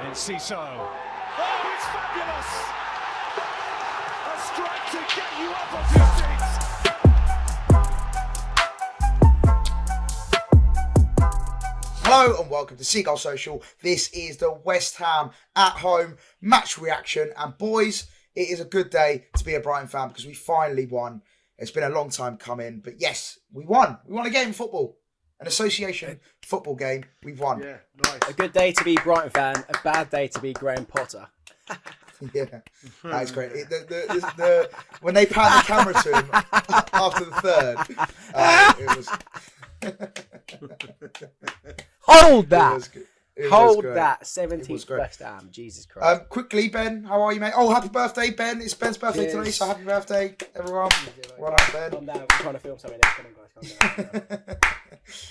in Ciso. Oh, it's fabulous! A strike to get you up off your seats. Hello and welcome to Seagulls Social. This is the West Ham at home match reaction. And boys, it is a good day to be a Brighton fan because we finally won. It's been a long time coming, but yes, we won. We won a game of football. An association football game. We've won. Yeah, nice. A good day to be Brighton fan, a bad day to be Graham Potter. Yeah, that is great. When they pan the camera to him after the third, it was... Hold that! Hold great. that! 17th great. West Ham. Jesus Christ. Quickly, Ben, how are you, mate? Oh, happy birthday, Ben. It's Ben's birthday Cheers. today, so happy birthday, everyone. Well done, Ben. Calm down. We're trying to film something else. Come on, guys. Calm down.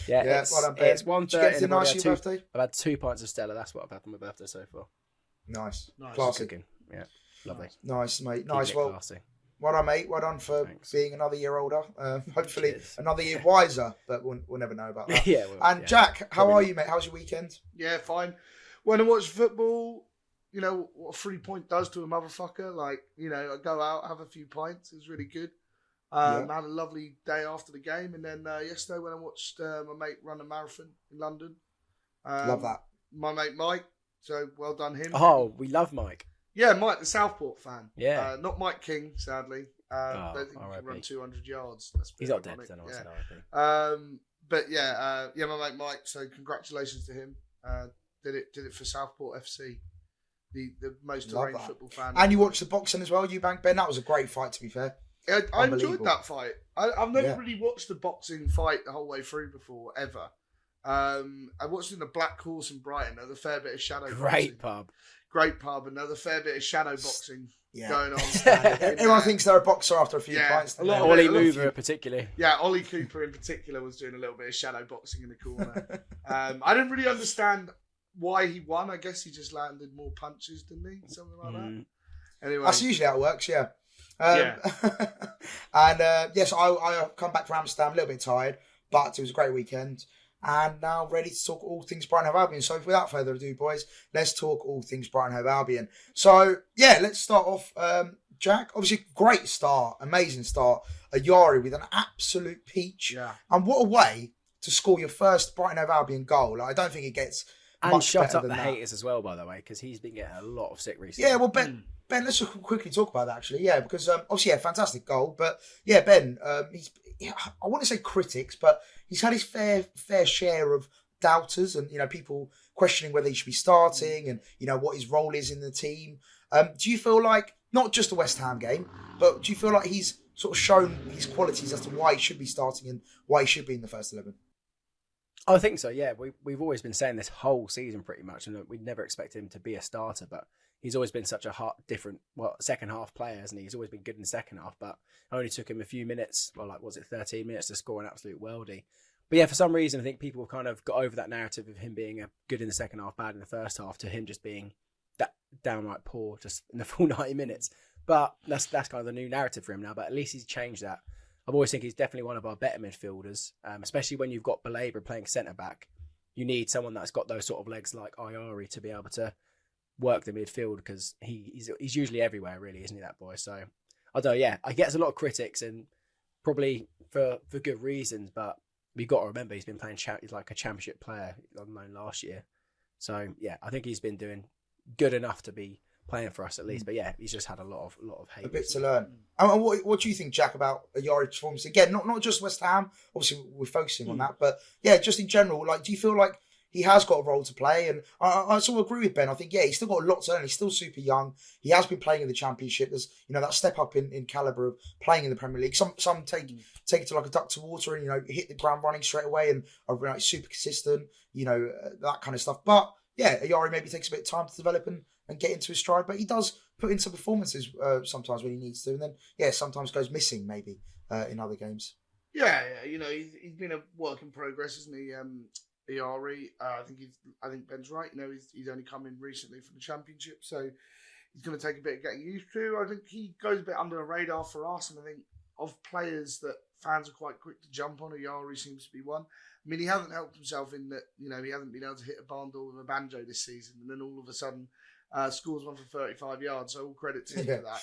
Yeah, well done, Ben. it's Did you get anything nice for your birthday? I've had 2 pints of Stella. That's what I've had for my birthday so far. Nice. Nice. Classy. Cooking. Yeah, lovely. Nice, mate. Keeping Nice. it Well, classy. well done, mate. Well done for Thanks. being another year older. Hopefully Cheers. another year wiser, but we'll never know about that. Yeah. Well, And yeah. Jack, how Probably are not. you, mate? How's your weekend? Yeah, fine. When I watch football, you know what a 3-point does to a motherfucker. Like, you know, I go out, have a few pints. It was really good. I had a lovely day after the game, and then yesterday when I watched my mate run a marathon in London. Love that. My mate Mike. So well done him. Oh, we love Mike. Yeah, Mike, the Southport fan. Yeah. Not Mike King, sadly. Don't think he can R.I.P. run 200 yards. That's a bit He's not dead. ironic. Then I Yeah. said RIP. But yeah, my mate Mike. So congratulations to him. Did it for Southport FC, the most Love arranged that. football fan. And you watched the boxing as well, Eubank, Ben? That was a great fight, to be fair. I enjoyed Unbelievable. that fight. I've never Yeah. really watched the boxing fight the whole way through before, ever. I watched it in the Black Horse in Brighton. There's a fair bit of shadow Great boxing. pub. Great pub, and there's a fair bit of shadow boxing Yeah. going on. Everyone thinks they're a boxer after a few Yeah, pints. a lot of Ollie it, a lot of Mover particularly. Yeah, Ollie Cooper in particular was doing a little bit of shadow boxing in the corner. I didn't really understand why he won. I guess he just landed more punches, didn't he? Something like that. Anyway, That's usually how it works, yeah. Yeah. And yes, I come back from Amsterdam a little bit tired, but it was a great weekend. And now ready to talk all things Brighton Hove Albion. So without further ado, boys, let's talk all things Brighton Hove Albion. So yeah, let's start off. Jack, obviously great start, amazing start. Ayari with an absolute peach. Yeah. And what a way to score your first Brighton Hove Albion goal. Like, I don't think it gets And much shut better up than the that. haters as well, by the way, because he's been getting a lot of sick recently. Yeah, well, Ben, let's just quickly talk about that, actually. Yeah, because obviously, yeah, fantastic goal. But yeah, Ben, I want to say critics, but he's had his fair share of doubters and, you know, people questioning whether he should be starting and, you know, what his role is in the team. Do you feel like, not just the West Ham game, but do you feel like he's sort of shown his qualities as to why he should be starting and why he should be in the first 11? I think so, yeah. We've always been saying this whole season pretty much, and we'd never expected him to be a starter, but he's always been such a different second half player, hasn't he? He's always been good in the second half, but it only took him a few minutes, 13 minutes to score an absolute worldie. But yeah, for some reason, I think people have kind of got over that narrative of him being good in the second half, bad in the first half, to him just being that downright poor just in the full 90 minutes. But that's kind of the new narrative for him now, but at least he's changed that. I've always think he's definitely one of our better midfielders, especially when you've got Baleba playing centre-back. You need someone that's got those sort of legs like Ayari to be able to work the midfield, because he's usually everywhere, really, isn't he, that boy? So, I don't know, yeah. He gets a lot of critics, and probably for good reasons, but we've got to remember he's been playing he's like a championship player on loan last year. So, yeah, I think he's been doing good enough to be playing for us at least. But yeah, he's just had a lot of hate. A bit to learn. And what do you think, Jack, about Ayari's performance? Again, not just West Ham. Obviously, we're focusing on that. But yeah, just in general, like, do you feel like he has got a role to play? And I sort of agree with Ben. I think, yeah, he's still got a lot to learn. He's still super young. He has been playing in the Championship. There's, you know, that step up in calibre of playing in the Premier League. Some take it to like a duck to water and, you know, hit the ground running straight away and are like super consistent, you know, that kind of stuff. But yeah, Ayari maybe takes a bit of time to develop and get into his stride, but he does put in some performances sometimes when he needs to, and then sometimes goes missing maybe in other games. Yeah, you know, he's been a work in progress, isn't he? Ayari, I think Ben's right. You know, he's only come in recently from the Championship, so he's going to take a bit of getting used to. I think he goes a bit under the radar for us, and I think of players that fans are quite quick to jump on. Ayari seems to be one. I mean, he hasn't helped himself in that, he hasn't been able to hit a barn door with a banjo this season, and then all of a sudden scores one for 35 yards. So all credit to him for that.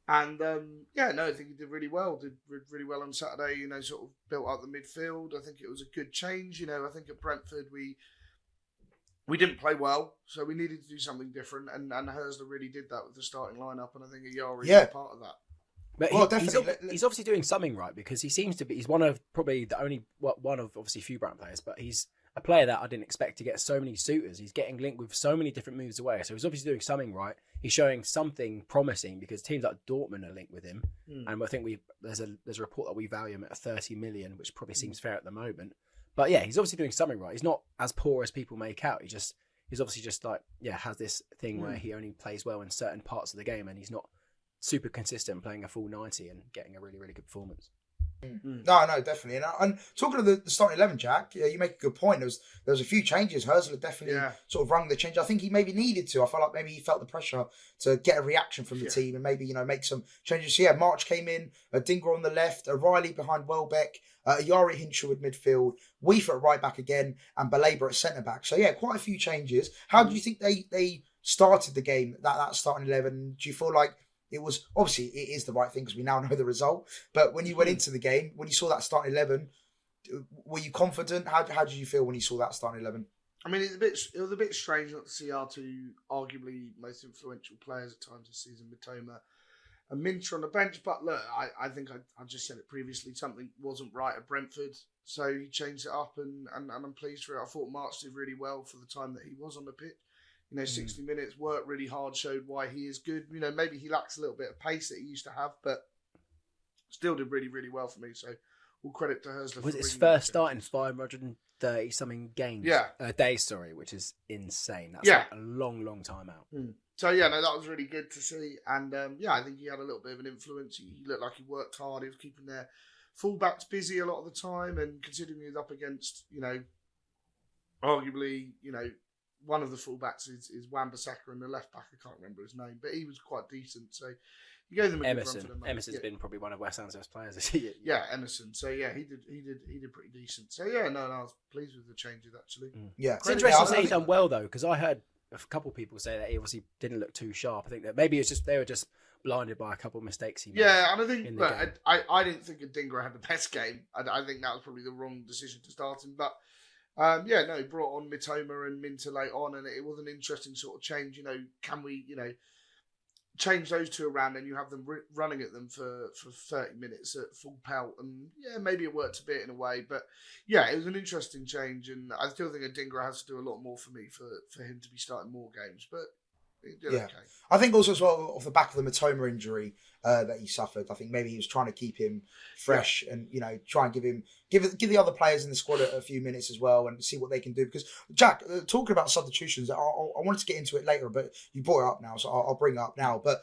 I think he did really well. Did really well on Saturday. Sort of built up the midfield. I think it was a good change. I think at Brentford we didn't play well, so we needed to do something different. And Herzler really did that with the starting lineup, and I think Ayari is part of that. But he's obviously doing something right, because he seems to be. He's one of probably the only one of obviously few Brighton players, but he's a player that I didn't expect to get so many suitors. He's getting linked with so many different moves away, so he's obviously doing something right. He's showing something promising, because teams like Dortmund are linked with him, and I think there's a report that we value him at 30 million, which probably seems fair at the moment. But yeah, he's obviously doing something right. He's not as poor as people make out. He's obviously just has this thing where he only plays well in certain parts of the game, and he's not super consistent playing a full 90 and getting a really, really good performance. No, definitely. And talking of the starting 11, Jack, you make a good point. There was a few changes. Herzler definitely sort of rung the change. I think he maybe needed to. I felt like maybe he felt the pressure to get a reaction from the team and maybe, make some changes. So March came in, Dingra on the left, O'Reilly behind Welbeck, Ayari Hinchell at midfield, Weaver at right back again, and Baleba at centre back. So quite a few changes. How do you think they started the game, that starting 11? Do you feel like it was, obviously it is the right thing because we now know the result, but when you went into the game, when you saw that starting 11, were you confident? How did you feel when you saw that starting 11? I mean, it was a bit strange not to see our two arguably most influential players at times this season, Mitoma and Minter, on the bench. But look, I think I just said it previously, something wasn't right at Brentford, so he changed it up, and I'm pleased for it. I thought March did really well for the time that he was on the pitch. 60 minutes, worked really hard, showed why he is good. Maybe he lacks a little bit of pace that he used to have, but still did really, really well for me. So all credit to Herzler. Was it his first start in 530 something games? Days, sorry, which is insane. That's a long, long time out. So that was really good to see. And I think he had a little bit of an influence. He looked like he worked hard. He was keeping their fullbacks busy a lot of the time, and considering he was up against, arguably, one of the fullbacks is Wan-Bissaka, and the left back, I can't remember his name, but he was quite decent. So he gave them a good run for them. Emerson's been probably one of West Ham's best players this year. Yeah, Emerson. So he did pretty decent. So I was pleased with the changes actually. Yeah, it's interesting to say he's done well though, because I heard a couple of people say that he obviously didn't look too sharp. I think that maybe it's just they were just blinded by a couple of mistakes he made. Yeah, and I think I didn't think Dingra had the best game. I think that was probably the wrong decision to start him, but. He brought on Mitoma and Minter late on, and it was an interesting sort of change. Can we, change those two around and you have them running at them for 30 minutes at full pelt? And maybe it worked a bit in a way, but it was an interesting change, and I still think Dingra has to do a lot more for me for him to be starting more games, but he did okay. I think also as well off the back of the Mitoma injury that he suffered, I think maybe he was trying to keep him fresh and try and give the other players in the squad a few minutes as well and see what they can do. Because Jack, talking about substitutions, I wanted to get into it later, but you brought it up now, so I'll bring it up now. But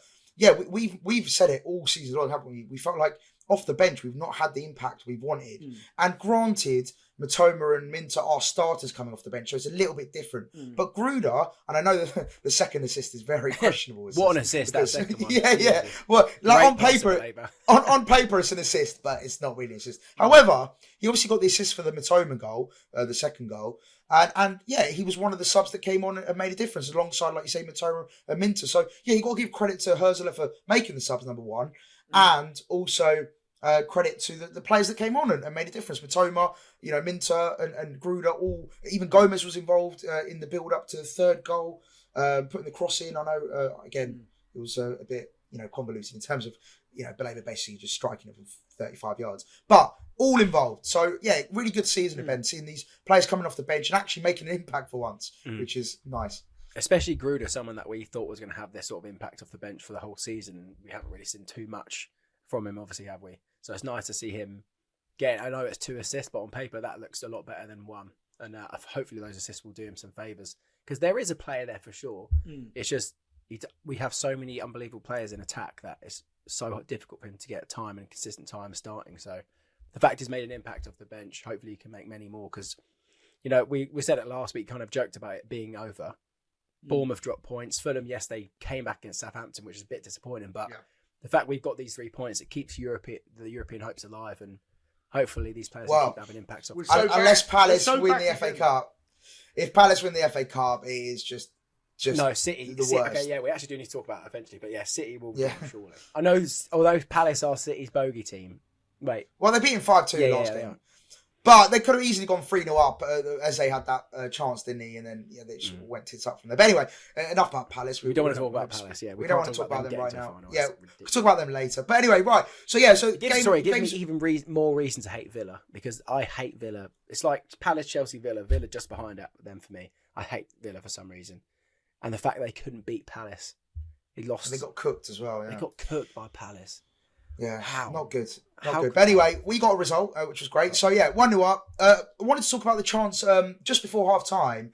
we've said it all season long, haven't we? We felt like off the bench we've not had the impact we've wanted, and granted, Mitoma and Minter are starters coming off the bench, so it's a little bit different. But Gruder, and I know that the second assist is very questionable. What an assist, that second one. Yeah. Well, like on paper it's an assist, but it's not really an assist. However, he obviously got the assist for the Mitoma goal, the second goal. And he was one of the subs that came on and made a difference alongside, like you say, Mitoma and Minter. So, you got to give credit to Herzler for making the subs, number one, and also credit to the players that came on and made a difference. Mitoma, Minter and Gruder, even Gomez was involved in the build up to the third goal, putting the cross in. I know, again, it was a bit, convoluted in terms of, Baleba basically just striking it from 35 yards, but all involved. So, really good season event, seeing these players coming off the bench and actually making an impact for once, which is nice. Especially Gruder, someone that we thought was going to have this sort of impact off the bench for the whole season. We haven't really seen too much from him, obviously, have we? So it's nice to see him get. I know it's 2 assists, but on paper that looks a lot better than 1. And hopefully those assists will do him some favours, because there is a player there for sure. It's just we have so many unbelievable players in attack that it's so difficult for him to get time and consistent time starting. So the fact he's made an impact off the bench, hopefully he can make many more, because we said it last week, kind of joked about it being over. Bournemouth dropped points. Fulham, yes, they came back against Southampton, which is a bit disappointing, but the fact we've got these 3 points, it keeps the European hopes alive, and hopefully these players Well, keep having impacts. Unless Palace so win back the FA Cup. If Palace win the FA Cup, it is just no, City. the City, worst. okay, yeah, we actually do need to talk about it eventually, but yeah, City will Yeah. surely. I know, although Palace are City's bogey team. Wait, Well, they beat him 5-2 last they game. are. But they could have easily gone 3-0 up as they had that chance, didn't he? And then they just went tits up from there. But anyway, enough about Palace. We don't want to talk about Palace. Yeah, we don't can't want to talk about them getting right to the now. final. Yeah, That's we'll ridiculous. talk about them later. But anyway, right. So yeah, It gives me even more reason to hate Villa, because I hate Villa. It's like Palace, Chelsea, Villa just behind them for me. I hate Villa for some reason, and the fact that they couldn't beat Palace, they lost. And they got cooked as well. Yeah. They got cooked by Palace. Yeah, How? not good. Not How good. could- But anyway, we got a result, which was great. So yeah, 1-0 up. I wanted to talk about the chance just before half time,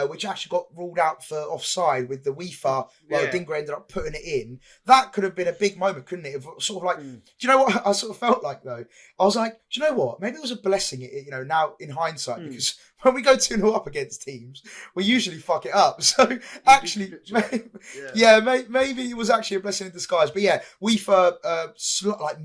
which actually got ruled out for offside with the UEFA. Well, Yeah. Dinger ended up putting it in. That could have been a big moment, couldn't it? Sort of like, do you know what I sort of felt like though? I was like, do you know what? Maybe it was a blessing, now in hindsight, because when we go 2-0 up against teams, we usually fuck it up. So actually, maybe it was actually a blessing in disguise. But yeah, UEFA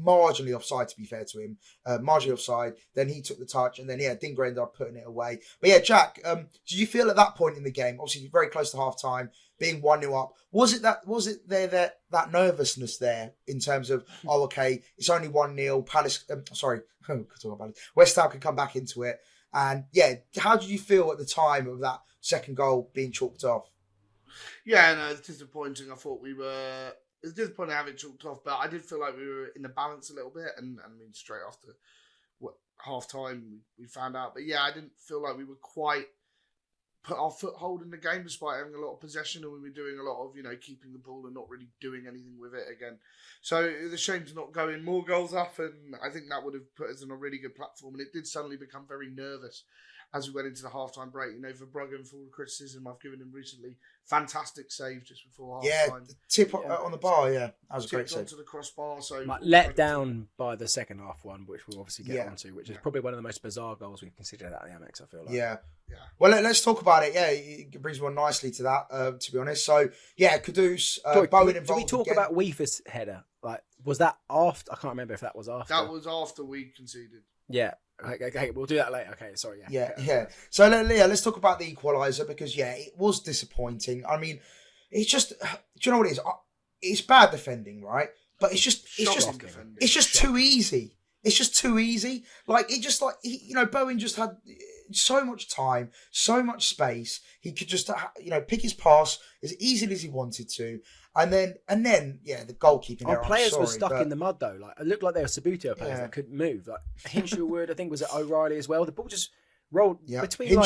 marginally offside, to be fair to him, marginally offside. Then he took the touch, and then Dinger ended up putting it away. But yeah, Jack, did you feel at that point in the game, obviously very close to half time, being 1-0 up, was it that nervousness there in terms of okay, it's only 1-0, Palace, West Ham can come back into it, and yeah, how did you feel at the time of that second goal being chalked off? Yeah, no, it's disappointing. I thought it's disappointing to have it chalked off, but I did feel like we were in the balance a little bit, and I mean, straight after half time we found out. But yeah, I didn't feel like we were quite put our foothold in the game, despite having a lot of possession, and we were doing a lot of keeping the ball and not really doing anything with it again. So it was a shame to not go in more goals up, and I think that would have put us on a really good platform. And it did suddenly become very nervous as we went into the half-time break. Verbruggen, for all the criticism I've given him recently, fantastic save just before half-time. Yeah, tip on the bar, that was a great save. Onto the crossbar, so let down by the second half one, which we'll obviously get onto, which is probably one of the most bizarre goals we've considered at the Amex, I feel like. Yeah. Well, let's talk about it. Yeah, it brings one nicely to that, to be honest. So, yeah, Kudus, Bowen involved. Did we talk again. about Weefa's header? Like, was that after? I can't remember if that was after. That was after we conceded. Yeah. Okay, we'll do that later. Okay, sorry. Yeah. So, let's talk about the equaliser, because, it was disappointing. I mean, it's just, do you know what it is? It's bad defending, right? But it's just too easy. It's just too easy. Like, Bowen just had so much time, so much space. He could just, pick his pass as easily as he wanted to. And then, the goalkeeping error. Our players were stuck in the mud, though. Like, it looked like they were Subbuteo players that couldn't move. Like, Hinshelwood, I think, was at O'Reilly as well. The ball just rolled between,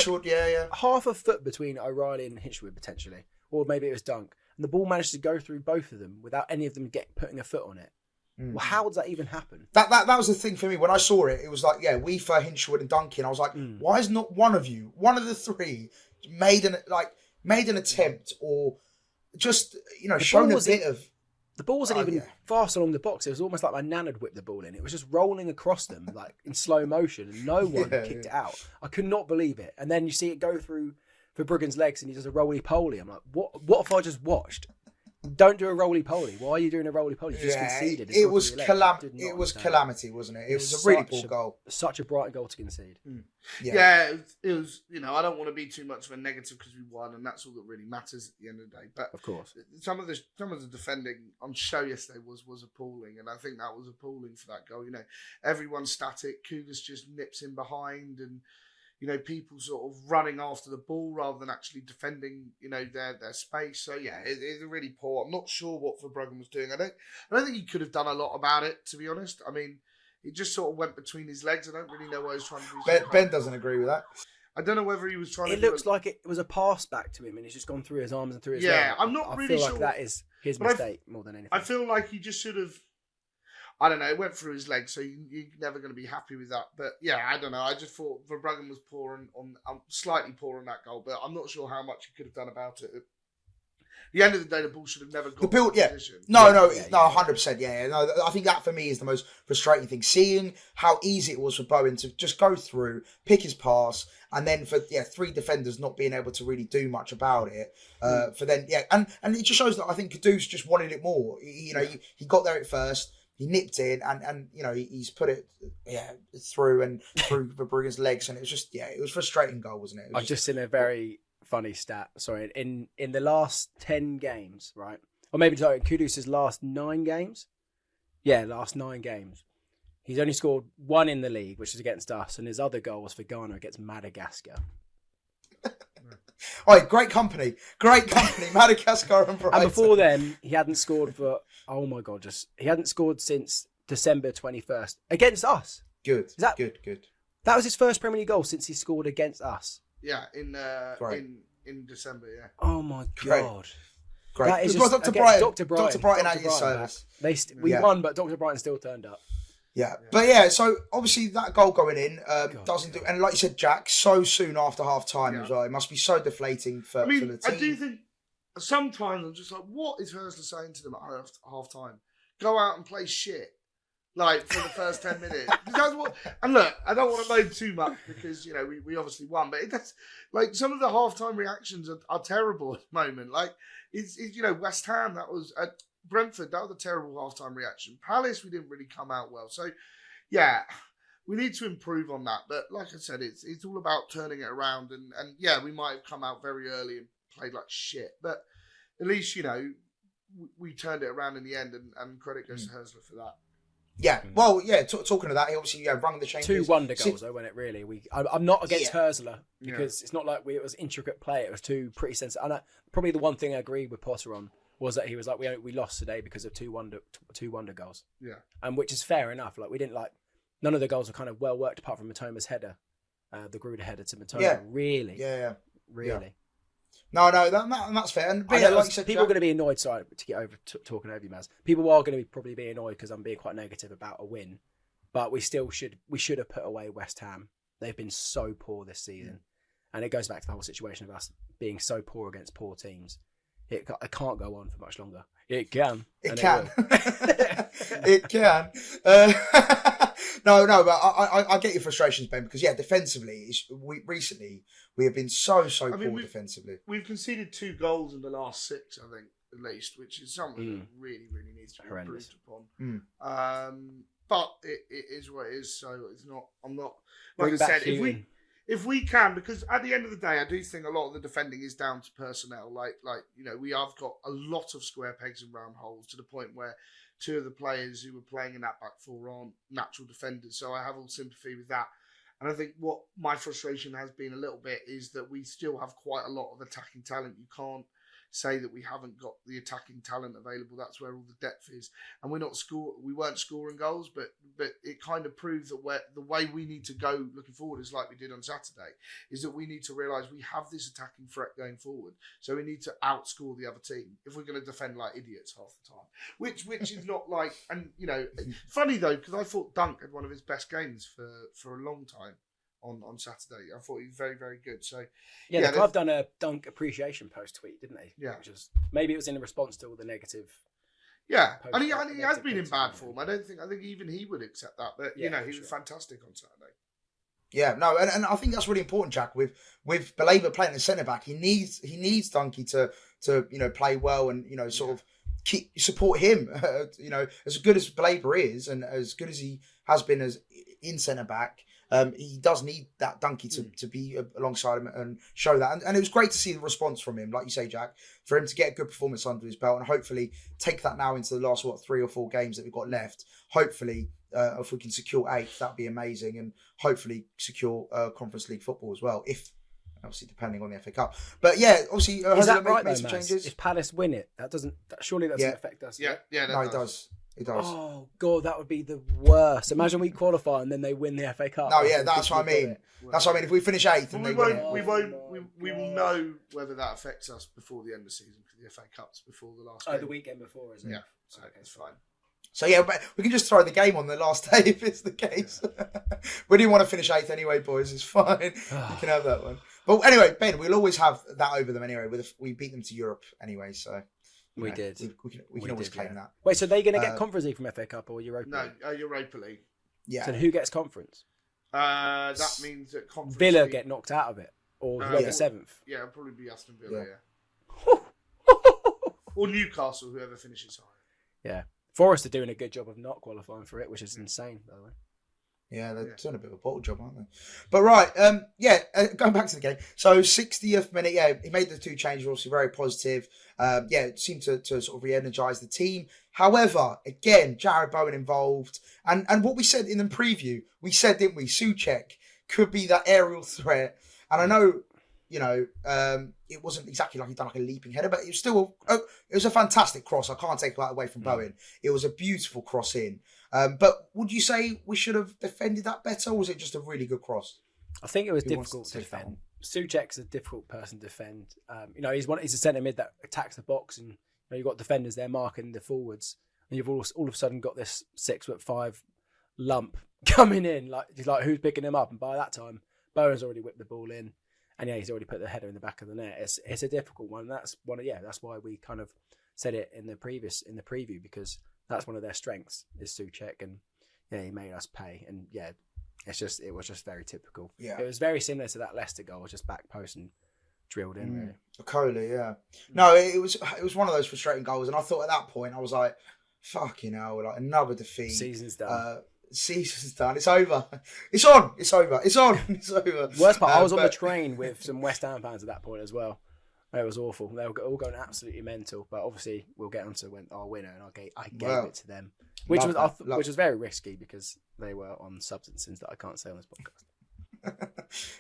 half a foot between O'Reilly and Hinshelwood, potentially. Or maybe it was Dunk. And the ball managed to go through both of them without any of them putting a foot on it. Well, how does that even happen? That was the thing for me. When I saw it, it was like, Weefa, Hinshelwood and Duncan. I was like, why is not one of the three, made an attempt, or just, shown a bit of... The ball wasn't even fast along the box. It was almost like my nan had whipped the ball in. It was just rolling across them, like in slow motion, and no one kicked it out. I could not believe it. And then you see it go through Verbruggen's legs, and he does a roly-poly. I'm like, what have I just watched? Don't do a roly-poly. Why are you doing a roly-poly? You just conceded. It was calamity, wasn't it? It was a really poor goal. Such a bright goal to concede. Yeah, it was, I don't want to be too much of a negative because we won, and that's all that really matters at the end of the day. But of course, some of the defending on show yesterday was appalling, and I think that was appalling for that goal. Everyone's static. Kudus just nips in behind, and people sort of running after the ball rather than actually defending, their space. So yeah, it's really poor. I'm not sure what Verbruggen was doing. I don't think he could have done a lot about it, to be honest. I mean, it just sort of went between his legs. I don't really know what he was trying to do. Ben doesn't agree with that. I don't know whether he was trying to. It looks like it was a pass back to him, and he's just gone through his arms and through his. Yeah, leg. I'm not really sure. I feel like that is his mistake more than anything. I feel like he just should have. I don't know. It went through his legs, so you're never going to be happy with that. But yeah, I don't know. I just thought Verbruggen was poor on slightly poor on that goal, but I'm not sure how much he could have done about it. the end of the day, the ball should have never got The build, to yeah. position. No, 100%, yeah. No, I think that for me is the most frustrating thing. Seeing how easy it was for Bowen to just go through, pick his pass, and then for three defenders not being able to really do much about it. For then, and it just shows that I think Kudus just wanted it more. He got there at first. He nipped in and he's put it through Verbruggen's legs, and it was just it was a frustrating goal, wasn't it? I've just seen a very funny stat. Sorry, in the last 10 games, right? Or maybe sorry, Kudus' last 9 games. Yeah, last 9 games. He's only scored 1 in the league, which is against us, and his other goal was for Ghana against Madagascar. Oh, great company, Madagascar and Brighton. And before then, he hadn't scored for he hadn't scored since December 21st against us. Good. Good. That was his first Premier League goal since he scored against us. Yeah, in December. Yeah. Oh my God. Great. That is just, Dr. Brighton at your service. We won, but Dr. Brighton still turned up. Yeah, but so obviously that goal going in doesn't do, and like you said, Jack, so soon after half time as well. It must be so deflating for the team. I do think sometimes I'm just like, what is Hurstler saying to them at half time? Go out and play shit, like for the first 10 minutes. That's what. And look, I don't want to moan too much because we obviously won, but that's like some of the half time reactions are terrible at the moment. Like it's West Ham, that was Brentford, that was a terrible half-time reaction. Palace, we didn't really come out well. So, we need to improve on that. But like I said, it's all about turning it around. And we might have come out very early and played like shit. But at least, we turned it around in the end, and credit goes to Hurstler for that. Yeah, well, talking of that, he obviously rung the changes. 2 wonder goals, though, wasn't it, really? I'm not against Hurstler because it's not like it was intricate play. It was 2 pretty sensitive. And probably the one thing I agree with Potter on was that he was like, we lost today because of 2 wonder goals. Yeah. And which is fair enough. Like, we didn't none of the goals were kind of well worked apart from Matoma's header, the Gruder header to Matoma. Yeah. Really. Yeah. Really. No, that's fair. And like you said, people are going to be annoyed. Sorry to get over talking over you, Maz. People are going to probably be annoyed because I'm being quite negative about a win, but we should have put away West Ham. They've been so poor this season, and it goes back to the whole situation of us being so poor against poor teams. It can't go on for much longer. It can. It can. It can. No, but I get your frustrations, Ben, because defensively, we have been so poor defensively. We've conceded 2 goals in the last 6, I think, at least, which is something that really, really needs to be improved upon. But it is what it is. So it's not. I'm not. Like I said, if we can, because at the end of the day, I do think a lot of the defending is down to personnel. Like we have got a lot of square pegs and round holes to the point where 2 of the players who were playing in that back 4 aren't natural defenders. So I have all sympathy with that. And I think what my frustration has been a little bit is that we still have quite a lot of attacking talent. You can't say that we haven't got the attacking talent available. That's where all the depth is. And we weren't scoring goals, but it kind of proves that the way we need to go looking forward is like we did on Saturday, is that we need to realise we have this attacking threat going forward. So we need to outscore the other team if we're going to defend like idiots half the time. Which is not like, and funny though, because I thought Dunk had one of his best games for a long time. On Saturday, I thought he was very, very good. So the club done a Dunk appreciation post tweet, didn't they? Yeah, maybe it was in response to all the negative. Yeah, and he has been in bad form. I think even he would accept that. But he was fantastic on Saturday. Yeah, no, and I think that's really important, Jack. With Baleba playing the centre back, he needs Dunkey to play well and sort of support him. As good as Baleba is, and as good as he has been as in centre back. He does need that Dunkey to be alongside him and show that. And it was great to see the response from him, like you say, Jack, for him to get a good performance under his belt and hopefully take that now into the last, 3 or 4 games that we've got left. Hopefully, if we can secure 8th, that'd be amazing. And hopefully secure Conference League football as well, if obviously depending on the FA Cup. But obviously, is that right, made some changes. If Palace win it, surely that doesn't affect us. Yeah, it does. It does. Oh God, that would be the worst. Imagine we qualify and then they win the FA Cup. No, that's what I mean. That's what I mean. If we finish 8th, and we will know whether that affects us before the end of the season because the FA Cup's before the last. The weekend before, isn't it? Yeah, so it's fine. So but we can just throw the game on the last day if it's the case. We didn't want to finish 8th anyway, boys. It's fine. You can have that one. But anyway, Ben, we'll always have that over them anyway. We beat them to Europe anyway, so we did. We can always claim that. Wait, so they're going to get Conference League from FA Cup or Europa League? No, Europa League. Yeah. So who gets Conference? That means that Conference Villa League, get knocked out of it, or whoever seventh. Yeah, it'll probably be Aston Villa. Or Newcastle, whoever finishes higher. Yeah. Forest are doing a good job of not qualifying for it, which is insane, by the way. Yeah, they're doing a bit of a bottle job, aren't they? But right, going back to the game. So 60th minute, he made the 2 changes, obviously very positive. It seemed to sort of re-energise the team. However, again, Jared Bowen involved. And what we said in the preview, we said, didn't we, Souček could be that aerial threat. And I know, it wasn't exactly like he'd done like a leaping header, but it was still, it was a fantastic cross. I can't take that away from Bowen. It was a beautiful cross in. But would you say we should have defended that better, or was it just a really good cross? I think it was difficult to defend. Souček's a difficult person to defend. He's a centre mid that attacks the box, and you've got defenders there marking the forwards, and you've all of a sudden got this 6'5" lump coming in. Like who's picking him up? And by that time, Bowen's already whipped the ball in, and he's already put the header in the back of the net. It's a difficult one. That's why we kind of said it in the preview, because that's one of their strengths is Souček, and he made us pay, and it was just very typical. Yeah, it was very similar to that Leicester goal, just back post and drilled in. Really. Okola, yeah. No, it was one of those frustrating goals, and I thought at that point I was like, "Fucking hell!" Like another defeat. Season's done. Season's done. It's over. It's on. It's over. It's on. It's over. Worst part, I was on the train with some West Ham fans at that point as well. It was awful. They were all going absolutely mental. But obviously, we'll get on to our winner, and I gave it to them, which was very risky because they were on substances that I can't say on this podcast.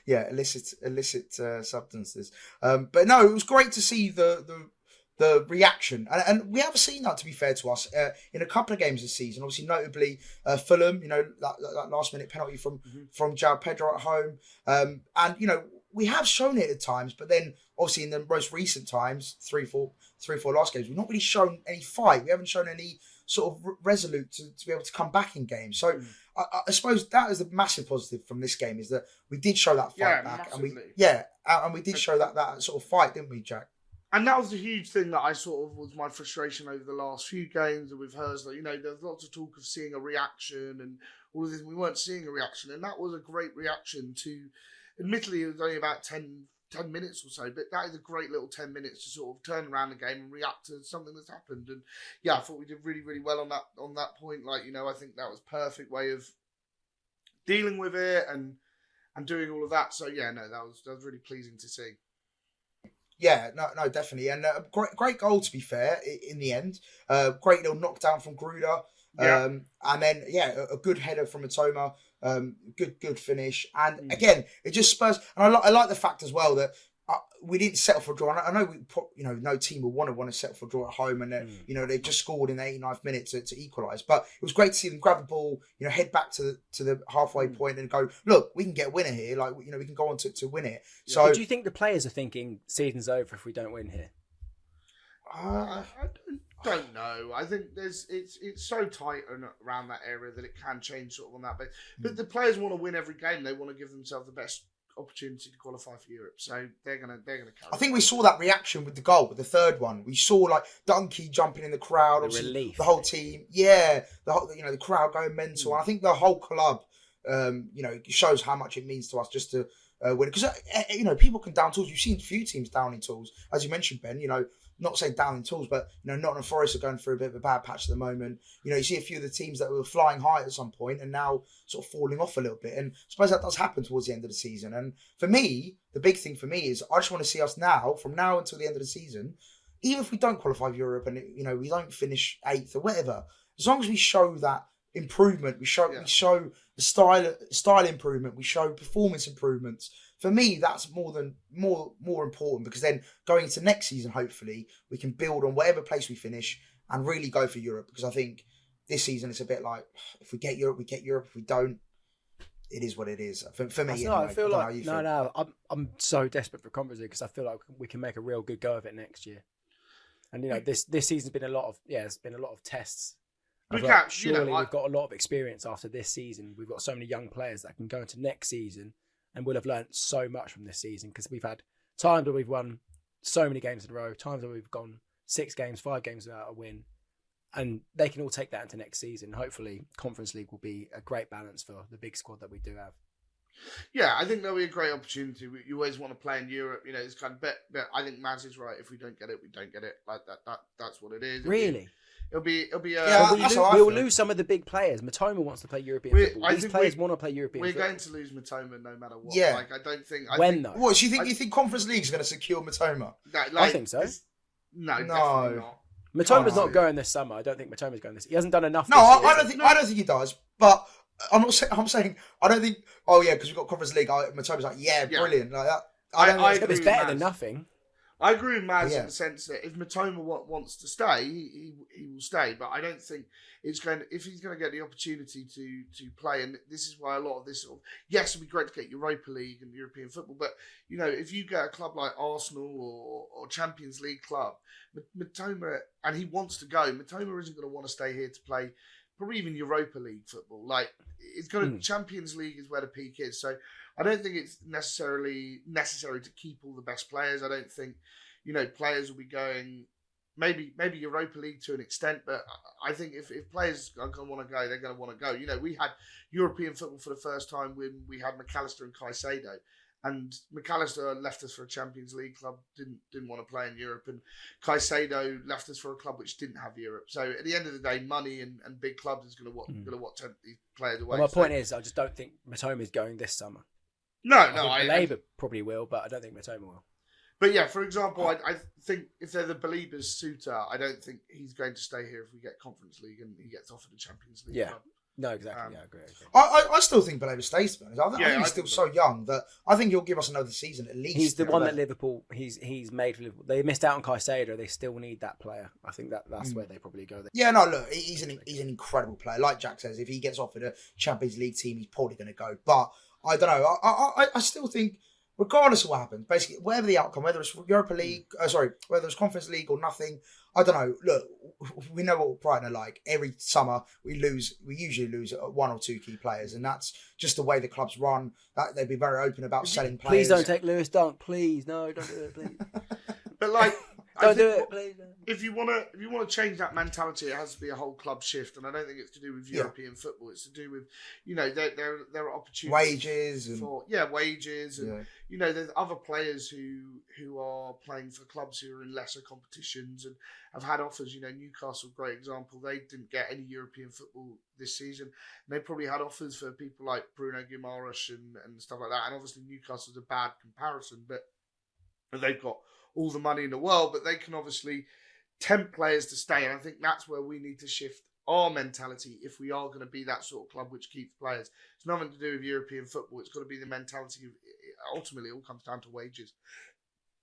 Yeah, illicit substances. But no, it was great to see the reaction, and we have seen that, to be fair to us, in a couple of games this season. Obviously, notably Fulham. That last minute penalty from João Pedro at home, and we have shown it at times, but then obviously in the most recent times, three, four last games, we've not really shown any fight. We haven't shown any sort of resolute to be able to come back in games. So I suppose that is the massive positive from this game, is that we did show that fight back, massively. and we did show that sort of fight, didn't we, Jack? And that was the huge thing that I sort of was my frustration over the last few games with hers. That there's lots of talk of seeing a reaction and all of this. We weren't seeing a reaction, and that was a great reaction to. Admittedly, it was only about 10 minutes or so, but that is a great little 10 minutes to sort of turn around the game and react to something that's happened. And I thought we did really, really well on that point. I think that was a perfect way of dealing with it and doing all of that. So that was really pleasing to see. Yeah, no, definitely, and great goal, to be fair. In the end, great little knockdown from Gruder, and then a good header from Matoma. Good finish, and again, it just spurs. And I like the fact as well that we didn't settle for a draw. I know no team will want to settle for a draw at home, and they just scored in the 89th minute to equalise. But it was great to see them grab the ball, head back to the halfway point and go, look, we can get a winner here. Like we can go on to win it. So, but do you think the players are thinking season's over if we don't win here? I don't know. I think it's so tight around that area that it can change sort of on that base. But the players want to win every game. They want to give themselves the best opportunity to qualify for Europe. So they're gonna carry. I think we saw that reaction with the goal, with the third one. We saw like Dunkey jumping in the crowd, the relief, the whole team. Yeah, the crowd going mental. And I think the whole club, shows how much it means to us just to win. Because people can down tools. You've seen a few teams downing tools, as you mentioned, Ben. Not saying down in tools, but Nottingham Forest are going through a bit of a bad patch at the moment. You see a few of the teams that were flying high at some point and now sort of falling off a little bit. And I suppose that does happen towards the end of the season. And for me, the big thing for me is I just want to see us now, from now until the end of the season, even if we don't qualify for Europe and we don't finish 8th or whatever, as long as we show that improvement, we show the style improvement, we show performance improvements. For me, that's more important, because then going into next season, hopefully we can build on whatever place we finish and really go for Europe. Because I think this season it's a bit like, if we get Europe, we get Europe. If we don't, it is what it is. For me, anyway. I feel like I'm so desperate for Conference League because I feel like we can make a real good go of it next year. And this season's been it's been a lot of tests. We've got a lot of experience after this season. We've got so many young players that can go into next season and we'll have learnt so much from this season because we've had times where we've won so many games in a row, times where we've gone 6 games, 5 games without a win, and they can all take that into next season. Hopefully, Conference League will be a great balance for the big squad that we do have. Yeah, I think that'll be a great opportunity. You always want to play in Europe, it's kind of. But I think Maz is right. If we don't get it, we don't get it. Like that's what it is. Really? It'll be. Yeah, we'll lose some of the big players. Matoma wants to play European football. These players want to play European football. We're going to lose Matoma no matter what. Yeah. Like, I don't think. Though? What, do you think Conference League is going to secure Matoma? I think so. No, definitely not. Matoma's not going this summer. I don't think Matoma's going this. He hasn't done enough. No, I don't think he does. But I'm not saying. I'm saying I don't think. Oh yeah, because we've got Conference League. Matoma's like, brilliant, like that. I agree. It's better than nothing. I agree with Maz in the sense that if Matoma wants to stay, he will stay. But I don't think it's going to, if he's going to get the opportunity to play, and this is why a lot of this sort of, yes, it'd be great to get Europa League and European football, but if you get a club like Arsenal or Champions League club, Matoma, and he wants to go, Matoma isn't going to want to stay here to play probably even Europa League football. Like, it's going to, Champions League is where the peak is. So I don't think it's necessary to keep all the best players. I don't think, players will be going, maybe Europa League to an extent, but I think if players are going to want to go, they're going to want to go. We had European football for the first time when we had McAllister and Caicedo. And McAllister left us for a Champions League club, didn't want to play in Europe, and Caicedo left us for a club which didn't have Europe. So at the end of the day, money and big clubs is going to tempt these players away. Well, my point is, I just don't think Matoma is going this summer. No, Baleba probably will, but I don't think Matoma will. But yeah, for example, I think if they're the Beliebers suitor, I don't think he's going to stay here if we get Conference League and he gets offered a Champions League club. No, exactly. I agree. I still think Baleba stays, to be honest. I think he's still so young that I think he'll give us another season at least. He's the one that Liverpool, he's made for Liverpool. They missed out on Caicedo. They still need that player. I think that's where they probably go. Yeah, no, look, he's an incredible player. Like Jack says, if he gets offered a Champions League team, he's probably going to go. But I don't know. I still think, regardless of what happens, basically, whatever the outcome, whether it's Europa League, whether it's Conference League or nothing, I don't know. Look, we know what Brighton are like. Every summer we usually lose 1 or 2 key players, and that's just the way the clubs run. That they'd be very open about selling players. Please don't take Lewis Dunk. Please, no, don't do it, please. But like, don't do it, please. If you want to change that mentality, it has to be a whole club shift, and I don't think it's to do with European football. It's to do with there are opportunities, wages, and there's other players who are playing for clubs who are in lesser competitions and have had offers. Newcastle, great example. They didn't get any European football this season, and they probably had offers for people like Bruno Guimaraes and stuff like that. And obviously Newcastle's a bad comparison, but they've got all the money in the world, but they can obviously tempt players to stay. And I think that's where we need to shift our mentality if we are going to be that sort of club which keeps players. It's nothing to do with European football. It's got to be the mentality of, ultimately, it all comes down to wages.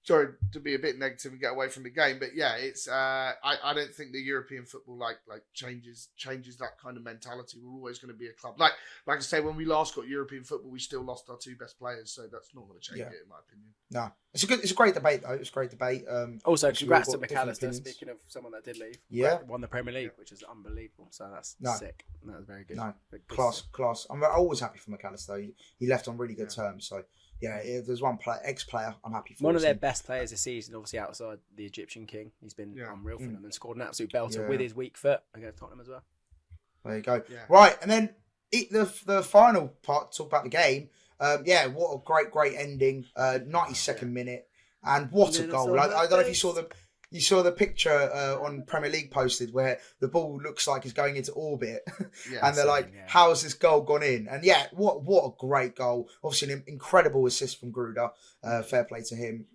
Sorry to be a bit negative and get away from the game, but yeah, it's I don't think the European football like changes that kind of mentality. We're always going to be a club. Like I say, when we last got European football, we still lost our 2 best players, so that's not going to change it, in my opinion. No, it's a great debate though. It's a great debate. Also, congrats to McAllister. Speaking of someone that did leave, won the Premier League, which is unbelievable. So that's sick. That was very good. No, class. I'm always happy for McAllister. He left on really good terms. So. Yeah, if there's one ex-player, I'm happy for. One of their best players this season, obviously outside the Egyptian king. He's been unreal for them and scored an absolute belter with his weak foot against Tottenham as well. There you go. Yeah. Right, and then the final part, talk about the game. What a great ending. 92nd minute. And what a goal. I don't know if you saw the picture on Premier League posted where the ball looks like it's going into orbit. And they're like, how has this goal gone in? And what a great goal. Obviously an incredible assist from Gruder. Fair play to him.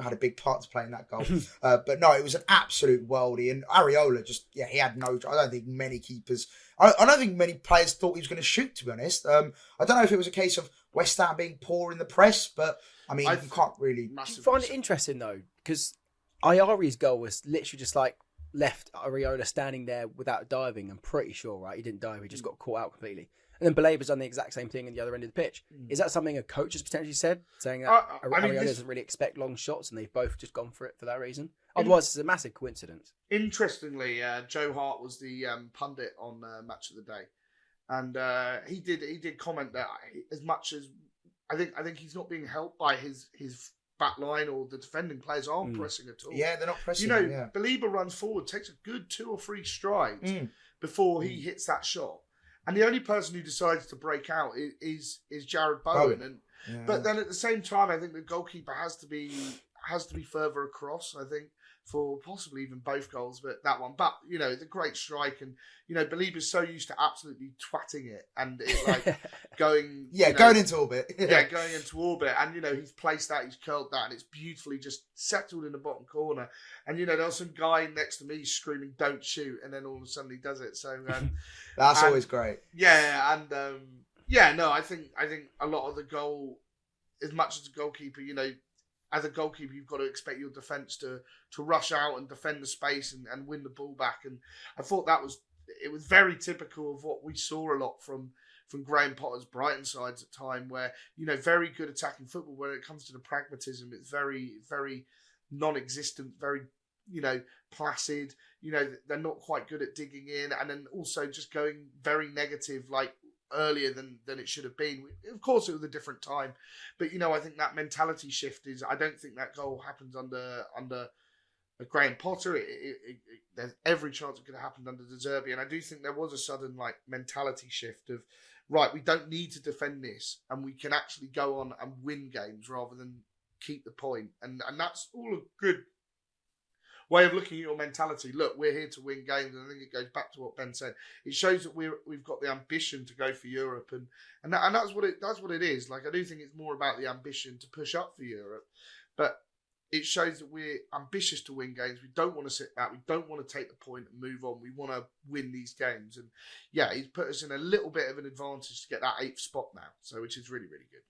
Had a big part to play in that goal. But no, it was an absolute worldie. And Areola he had no... I don't think many keepers... I don't think many players thought he was going to shoot, to be honest. I don't know if it was a case of West Ham being poor in the press, but I mean, you can't really... Do you find it interesting, though? Because Ayari's goal was literally just like left Areola standing there without diving. I'm pretty sure, right? He didn't dive. He just got caught out completely. And then Baleba's done the exact same thing at the other end of the pitch. Is that something a coach has potentially said? Saying that Areola doesn't really expect long shots and they've both just gone for it for that reason? Otherwise, it's a massive coincidence. Interestingly, Joe Hart was the pundit on Match of the Day. And he did comment that as much as I think he's not being helped by his back line, or the defending players aren't pressing at all. Yeah, they're not pressing. Baleba runs forward, takes a good 2 or 3 strides before he hits that shot. And the only person who decides to break out is Jared Bowen. But then at the same time, I think the goalkeeper has to be further across, I think, for possibly even both goals, but that one. But, it's a great strike, and, Baleba's so used to absolutely twatting it, and it, like, going... going into orbit. Going into orbit, and, he's placed that, he's curled that, and it's beautifully just settled in the bottom corner. And, there was some guy next to me screaming, "Don't shoot," and then all of a sudden he does it, so... That's always great. Yeah, and, I think a lot of the goal, as much as a goalkeeper, as a goalkeeper, you've got to expect your defence to rush out and defend the space and win the ball back. And I thought it was very typical of what we saw a lot from Graham Potter's Brighton sides at time, where, very good attacking football. When it comes to the pragmatism, it's very, very non-existent, very, placid. They're not quite good at digging in, and then also just going very negative, like, earlier than it should have been. Of course, it was a different time, but I think that mentality shift is. I don't think that goal happens under Graham Potter. There's every chance it could have happened under De Zerbi, and I do think there was a sudden mentality shift of, right, we don't need to defend this, and we can actually go on and win games rather than keep the point, and that's all a good way of looking at your mentality. Look, we're here to win games, and I think it goes back to what Ben said. It shows that we've got the ambition to go for Europe, and that's what it is. Like, I do think it's more about the ambition to push up for Europe, but it shows that we're ambitious to win games. We don't want to sit back. We don't want to take the point and move on. We want to win these games, and he's put us in a little bit of an advantage to get that 8th spot now, so which is really, really good.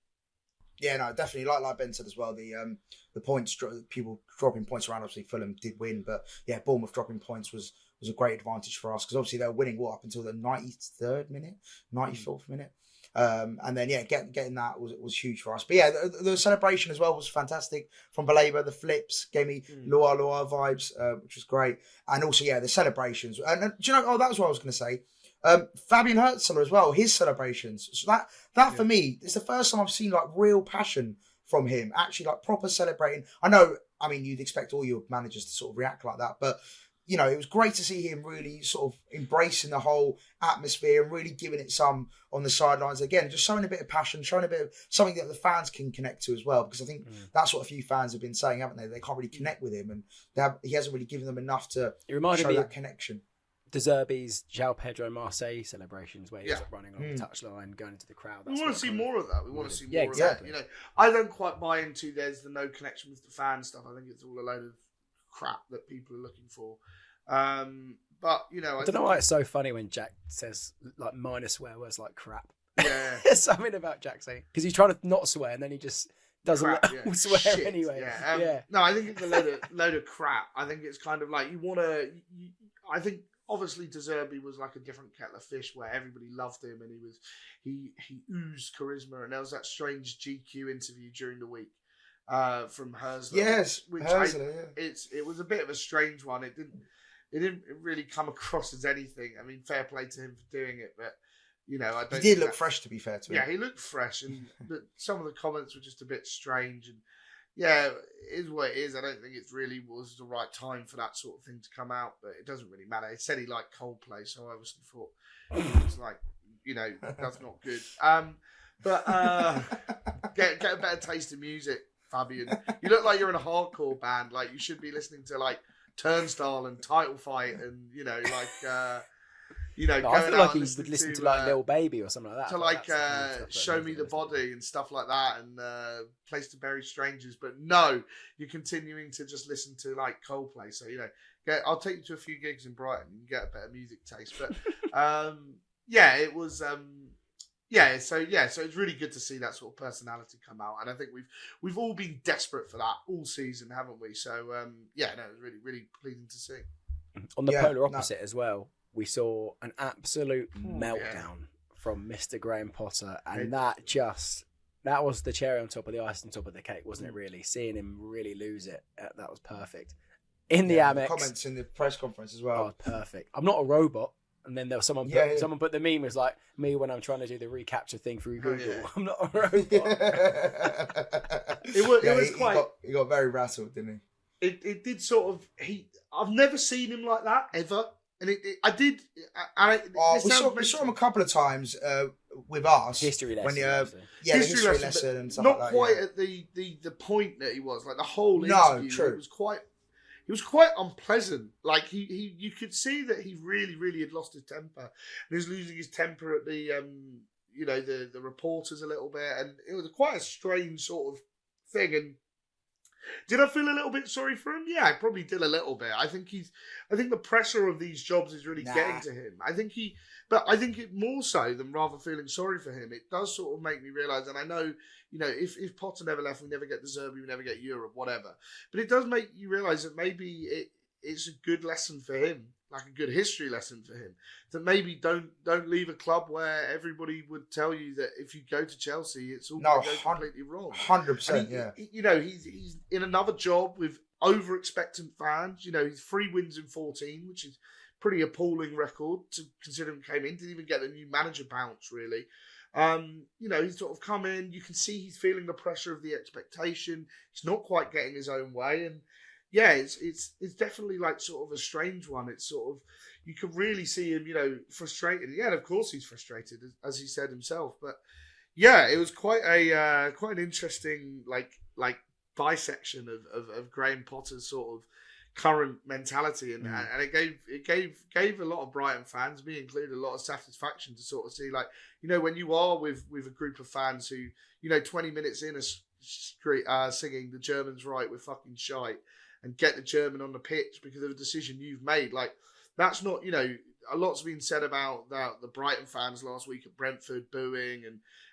Yeah, no, definitely. Like Ben said as well, the points, people dropping points around. Obviously, Fulham did win, but Bournemouth dropping points was a great advantage for us, because obviously they were winning up until the 93rd minute, 94th minute, and then getting that was huge for us. But the celebration as well was fantastic from Baleba. The flips gave me Loa vibes, which was great, and also the celebrations. And do you know? Oh, that was what I was going to say. Fabian Herzler as well, his celebrations. So that for me, it's the first time I've seen real passion from him, actually proper celebrating. I know, you'd expect all your managers to sort of react like that, but it was great to see him really sort of embracing the whole atmosphere and really giving it some on the sidelines. Again, just showing a bit of passion, showing a bit of something that the fans can connect to as well, because I think that's what a few fans have been saying, haven't they? They can't really connect with him, and he hasn't really given them enough to show that connection. De Zerbi's João Pedro Marseille celebrations, where he's running along the touchline, going into the crowd. We want to see more of that. We want to see more exactly. of that. I don't quite buy into there's the no connection with the fan stuff. I think it's all a load of crap that people are looking for. But I don't know why it's so funny when Jack says minor swear words like crap. Yeah, there's something about Jack saying, because he's trying to not swear and then he just doesn't swear shit, anyway. No, I think it's a load of crap. I think it's kind of like I think obviously De Zerbi was like a different kettle of fish, where everybody loved him and he oozed charisma, and there was that strange GQ interview during the week from Herzler. Yes, which Herzler, it was a bit of a strange one. It didn't really come across as anything. Fair play to him for doing it, but I don't. He did look fresh, to be fair to him. Yeah, he looked fresh, and some of the comments were just a bit strange. And it is what it is. I don't think it really was the right time for that sort of thing to come out, but it doesn't really matter. He said he liked Coldplay, so I obviously thought it was that's not good. But get a better taste in music, Fabian. You look like you're in a hardcore band. Like, you should be listening to Turnstile and Title Fight, and I feel like he would listen to Lil Baby or something like that. To Show Me the Body and stuff like that, and Place to Bury Strangers. But no, you're continuing to just listen to Coldplay. So I'll take you to a few gigs in Brighton. You can get a better music taste. But it was. So it's really good to see that sort of personality come out, and I think we've all been desperate for that all season, haven't we? So it was really, really pleasing to see. On the polar opposite as well, we saw an absolute meltdown from Mr. Graham Potter, and that was the cherry on top of the ice, on top of the cake, wasn't it? Really, seeing him really lose it, that was perfect. In the Amex, comments in the press conference as well. Oh, perfect. I'm not a robot. And then there was someone put the meme was like me when I'm trying to do the recapture thing through Google. yeah. I'm not a robot. It was quite. He got very rattled, didn't he? It did sort of. I've never seen him like that ever, and I did. We saw him a couple of times with us. History lesson. When the history lesson and stuff not like that. quite Yeah. at the point that he was. Like the whole No, interview, true. He was quite unpleasant. Like you could see that he really, really had lost his temper. And he was losing his temper at the the reporters a little bit, and it was quite a strange sort of thing. And did I feel a little bit sorry for him? Yeah, I probably did a little bit. I think the pressure of these jobs is really getting to him. I think it more so than rather feeling sorry for him. It does sort of make me realise, and I know, if Potter never left, we never get the Zerbi, we never get Europe, whatever. But it does make you realise that maybe it's a good lesson for him, like a good history lesson for him, that maybe don't leave a club where everybody would tell you that if you go to Chelsea, it's all going to go completely wrong. 100%, yeah. He's in another job with over expectant fans. He's 3 wins in 14, which is pretty appalling record to consider him came in. Didn't even get a new manager bounce, really. He's sort of come in. You can see he's feeling the pressure of the expectation. He's not quite getting his own way, and yeah, it's definitely like sort of a strange one. It's sort of, you can really see him, frustrated. Yeah, and of course he's frustrated, as he said himself. But yeah, it was quite an interesting like bisection of Graham Potter's sort of current mentality, and it gave a lot of Brighton fans, me included, a lot of satisfaction to sort of see, like, when you are with a group of fans who 20 minutes in a singing "The German's right, we're fucking shite," and get the German on the pitch because of a decision you've made. Like, that's not, a lot's been said about the Brighton fans last week at Brentford booing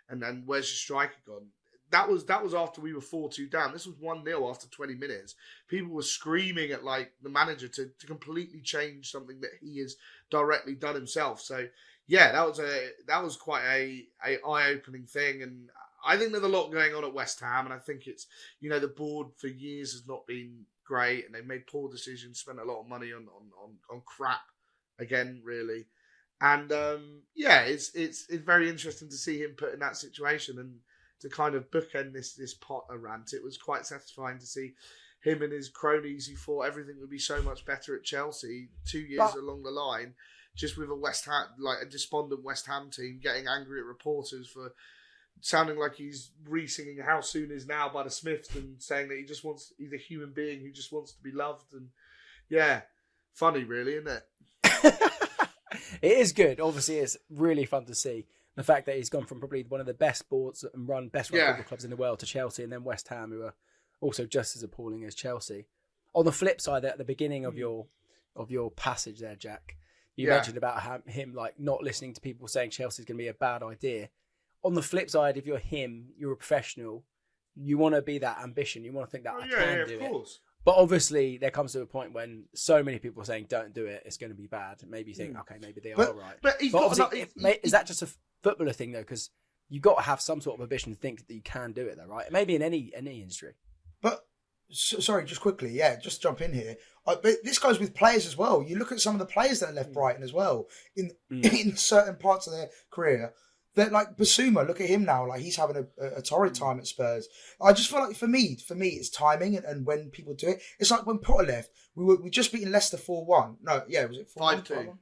and then where's your striker gone? That was after we were 4-2 down. This was 1-0 after 20 minutes. People were screaming at like the manager to completely change something that he has directly done himself. So yeah, that was quite a eye-opening thing. And I think there's a lot going on at West Ham, and I think it's, the board for years has not been great, and they've made poor decisions, spent a lot of money on crap again, really. And it's very interesting to see him put in that situation and to kind of bookend this Potter rant. It was quite satisfying to see him and his cronies who thought everything would be so much better at Chelsea 2 years along the line, just with a despondent West Ham team getting angry at reporters for sounding like he's re-singing "How Soon Is Now" by the Smiths and saying that he's a human being who just wants to be loved. And yeah, funny really, isn't it? It is good. Obviously, it's really fun to see the fact that he's gone from probably one of the best boards and best football clubs in the world to Chelsea, and then West Ham, who are also just as appalling as Chelsea. On the flip side, at the beginning of your passage there, Jack, you mentioned about him like not listening to people saying Chelsea's going to be a bad idea. On the flip side, if you're him, you're a professional, you want to be that ambition. You want to think that I can do it. But obviously, there comes to a point when so many people are saying, don't do it, it's going to be bad. Maybe you think, okay, maybe they are right. But is that just a footballer thing, though? Because you've got to have some sort of ambition to think that you can do it, though, right? Maybe in any industry. But, sorry, just quickly, just jump in here. But this goes with players as well. You look at some of the players that left Brighton as well in certain parts of their career. That, like Basuma, look at him now. Like, he's having a torrid time at Spurs. I just feel like for me, it's timing and when people do it. It's like when Potter left, we just beaten Leicester 4-1. No, yeah, was it 5-2?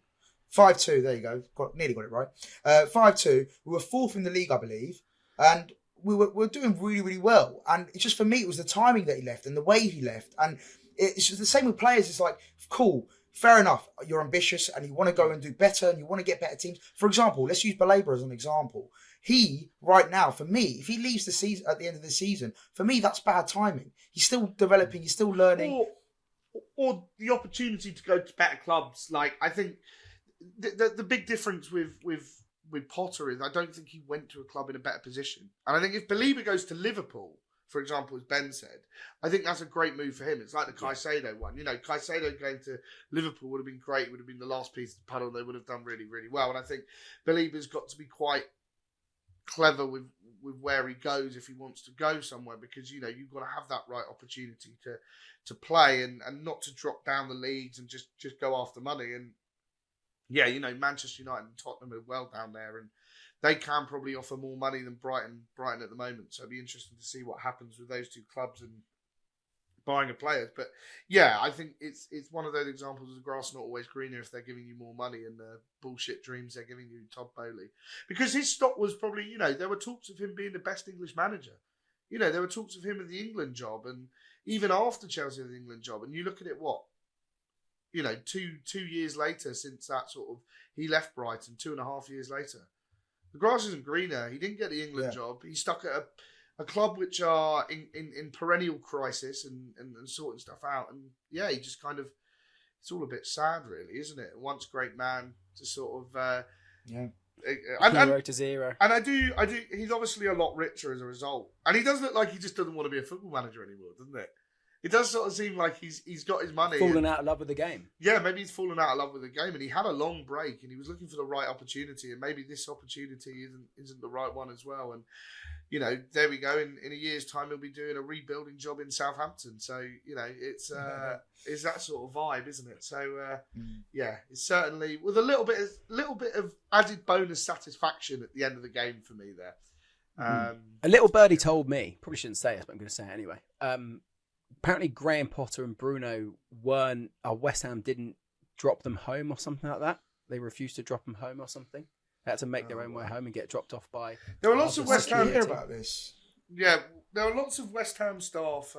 5-2. There you go. Nearly got it right. 5-2. We were fourth in the league, I believe, and we were doing really, really well. And it's just, for me, it was the timing that he left and the way he left. And it's just the same with players. It's like, cool. Fair enough, you're ambitious and you want to go and do better and you want to get better teams. For example, let's use Baleba as an example. He, right now, for me, if he leaves the season at the end of the season, for me, that's bad timing. He's still developing, he's still learning. Or the opportunity to go to better clubs. Like, I think the big difference with Potter is I don't think he went to a club in a better position. And I think if Baleba goes to Liverpool, for example, as Ben said, I think that's a great move for him. It's like the Caicedo one. Caicedo going to Liverpool would have been great. It would have been the last piece of the puzzle. They would have done really, really well. And I think Baleba's got to be quite clever with where he goes if he wants to go somewhere, because, you've got to have that right opportunity to play and not to drop down the leagues and just go after money. And, yeah, Manchester United and Tottenham are well down there, and they can probably offer more money than Brighton at the moment. So it'd be interesting to see what happens with those two clubs and buying of players. But yeah, I think it's one of those examples of the grass not always greener if they're giving you more money and the bullshit dreams they're giving you, Todd Bowley. Because his stock was probably, there were talks of him being the best English manager. There were talks of him at the England job, and even after Chelsea had the England job. And you look at it, 2 years later since that sort of, he left Brighton, 2.5 years later. The grass isn't greener. He didn't get the England job. He's stuck at a club which are in perennial crisis and sorting stuff out. And yeah, he just kind of, it's all a bit sad really, isn't it? Once great man to sort of... Hero to zero. And I do, he's obviously a lot richer as a result. And he does look like he just doesn't want to be a football manager anymore, doesn't it? It does sort of seem like he's got his money. Fallen out of love with the game. Yeah, maybe he's fallen out of love with the game, and he had a long break, and he was looking for the right opportunity, and maybe this opportunity isn't the right one as well. And there we go. In a year's time, he'll be doing a rebuilding job in Southampton. So it's that sort of vibe, isn't it? So yeah, it's certainly with a little bit of added bonus satisfaction at the end of the game for me there. A little birdie told me, probably shouldn't say this, but I'm going to say it anyway. Apparently Graham Potter and Bruno West Ham didn't drop them home or something like that. They refused to drop them home or something. They had to make their own way home and get dropped off by... There were lots of West Ham... hear about this. Yeah, there were lots of West Ham staff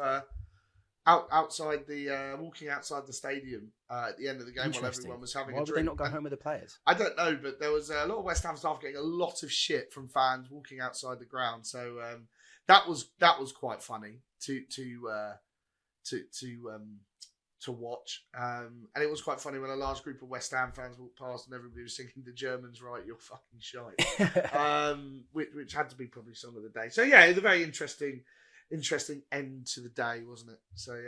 outside the walking outside the stadium at the end of the game while everyone was having a drink. Why would they not go home with the players? I don't know, but there was a lot of West Ham staff getting a lot of shit from fans walking outside the ground. So that was quite funny to watch, and it was quite funny when a large group of West Ham fans walked past and everybody was singing "The Germans right, you're fucking shite," which had to be probably song of the day. So yeah, it was a very interesting end to the day, wasn't it? So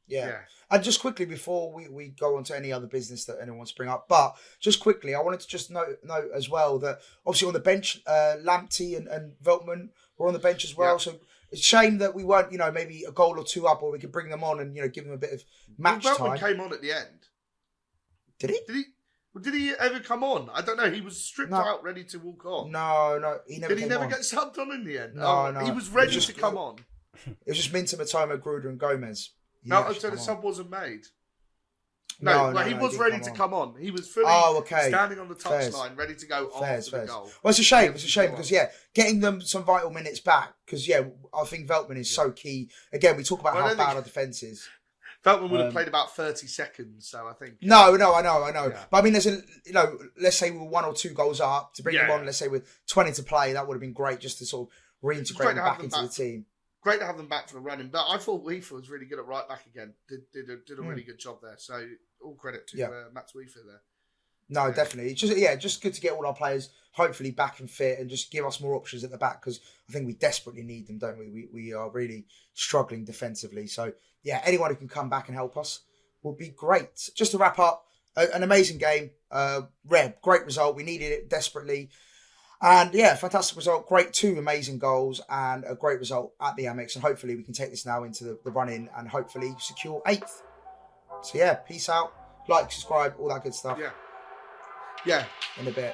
yeah. And just quickly before we go on to any other business that anyone wants to bring up, but just quickly, I wanted to just note as well that obviously on the bench, Lamptey and Veltman were on the bench as well. Yeah. So it's a shame that we weren't, maybe a goal or two up, or we could bring them on and give them a bit of match time. Veltman came on at the end. Did he? Did he ever come on? I don't know. He was stripped out, ready to walk on. No, he never. Did he never get subbed on in the end? No. He was ready to come on. It was just Minter, Matoma, Gruder, and Gomez. So the sub wasn't made. No, he was ready to come on. He was fully standing on the touchline, ready to go after the goal. Well, it's a shame. It's a shame because, getting them some vital minutes back, because, I think Veltman is so key. Again, we talk about how bad our defence is. Veltman would have played about 30 seconds, so I think... No, I know. Yeah. But I mean, there's let's say we were 1 or 2 goals up, to bring him on, let's say with 20 to play, that would have been great just to sort of reintegrate him back into the team. Great to have them back for the running, but I thought Weaver was really good at right back again. Did a really good job there. So all credit to Matt Weaver there. No, definitely. It's just good to get all our players hopefully back and fit and just give us more options at the back because I think we desperately need them, don't we? We are really struggling defensively. So anyone who can come back and help us will be great. Just to wrap up, an amazing game. Great result. We needed it desperately. And fantastic result. Great 2 amazing goals and a great result at the Amex. And hopefully we can take this now into the run-in and hopefully secure 8th. So peace out. Like, subscribe, all that good stuff. Yeah. In a bit.